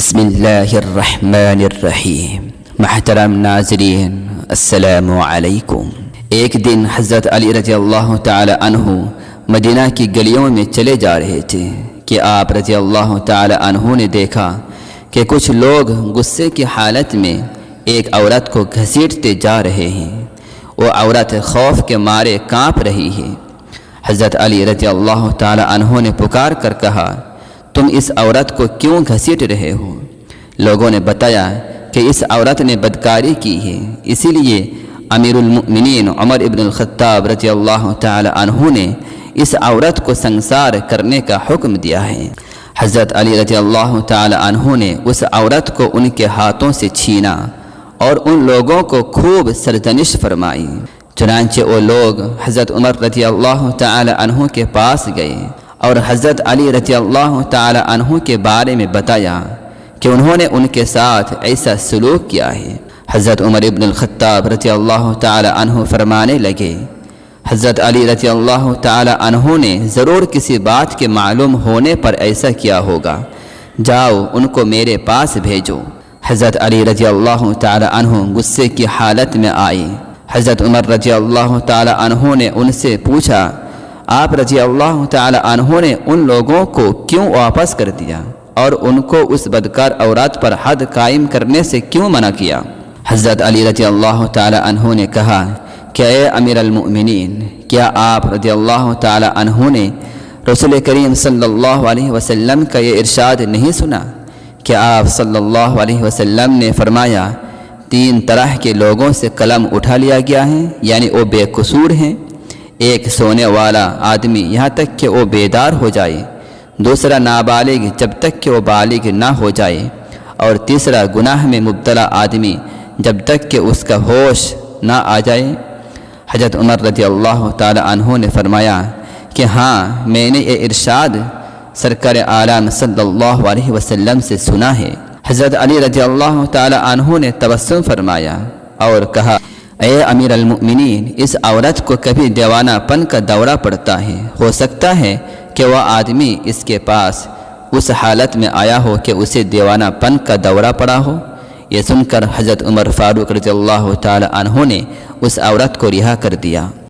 بسم اللہ الرحمن الرحیم۔ محترم ناظرین، السلام علیکم۔ ایک دن حضرت علی رضی اللہ تعالی عنہ مدینہ کی گلیوں میں چلے جا رہے تھے کہ آپ رضی اللہ تعالی عنہ نے دیکھا کہ کچھ لوگ غصے کی حالت میں ایک عورت کو گھسیٹتے جا رہے ہیں۔ وہ عورت خوف کے مارے کانپ رہی ہے۔ حضرت علی رضی اللہ تعالی عنہ نے پکار کر کہا، تم اس عورت کو کیوں گھسیٹ رہے ہو؟ لوگوں نے بتایا کہ اس عورت نے بدکاری کی ہے، اسی لیے امیر المؤمنین عمر ابن الخطاب رضی اللہ تعالی عنہ نے اس عورت کو سنسار کرنے کا حکم دیا ہے۔ حضرت علی رضی اللہ تعالی عنہ نے اس عورت کو ان کے ہاتھوں سے چھینا اور ان لوگوں کو خوب سرزنش فرمائی۔ چنانچہ وہ لوگ حضرت عمر رضی اللہ تعالی عنہ کے پاس گئے اور حضرت علی رضی اللہ تعالی عنہ کے بارے میں بتایا کہ انہوں نے ان کے ساتھ ایسا سلوک کیا ہے۔ حضرت عمر ابن الخطاب رضی اللہ تعالی عنہ فرمانے لگے، حضرت علی رضی اللہ تعالی عنہ نے ضرور کسی بات کے معلوم ہونے پر ایسا کیا ہوگا، جاؤ ان کو میرے پاس بھیجو۔ حضرت علی رضی اللہ تعالی عنہ غصے کی حالت میں آئے۔ حضرت عمر رضی اللہ تعالی عنہ نے ان سے پوچھا، آپ رضی اللہ تعالی عنہ نے ان لوگوں کو کیوں واپس کر دیا اور ان کو اس بدکار عورت پر حد قائم کرنے سے کیوں منع کیا؟ حضرت علی رضی اللہ تعالی عنہ نے کہا کہ اے امیر المؤمنین، کیا آپ رضی اللہ تعالی عنہ نے رسول کریم صلی اللہ علیہ وسلم کا یہ ارشاد نہیں سنا کہ آپ صلی اللہ علیہ وسلم نے فرمایا، تین طرح کے لوگوں سے قلم اٹھا لیا گیا ہے، یعنی وہ بے قصور ہیں۔ ایک سونے والا آدمی یہاں تک کہ وہ بیدار ہو جائے، دوسرا نابالغ جب تک کہ وہ بالغ نہ ہو جائے، اور تیسرا گناہ میں مبتلا آدمی جب تک کہ اس کا ہوش نہ آ جائے۔ حضرت عمر رضی اللہ تعالی عنہ نے فرمایا کہ ہاں، میں نے یہ ارشاد سرکار عالم صلی اللہ علیہ وسلم سے سنا ہے۔ حضرت علی رضی اللہ تعالی عنہ نے تبسم فرمایا اور کہا، اے امیر المؤمنین، اس عورت کو کبھی دیوانہ پن کا دورہ پڑتا ہے، ہو سکتا ہے کہ وہ آدمی اس کے پاس اس حالت میں آیا ہو کہ اسے دیوانہ پن کا دورہ پڑا ہو۔ یہ سن کر حضرت عمر فاروق رضی اللہ تعالی عنہ نے اس عورت کو رہا کر دیا۔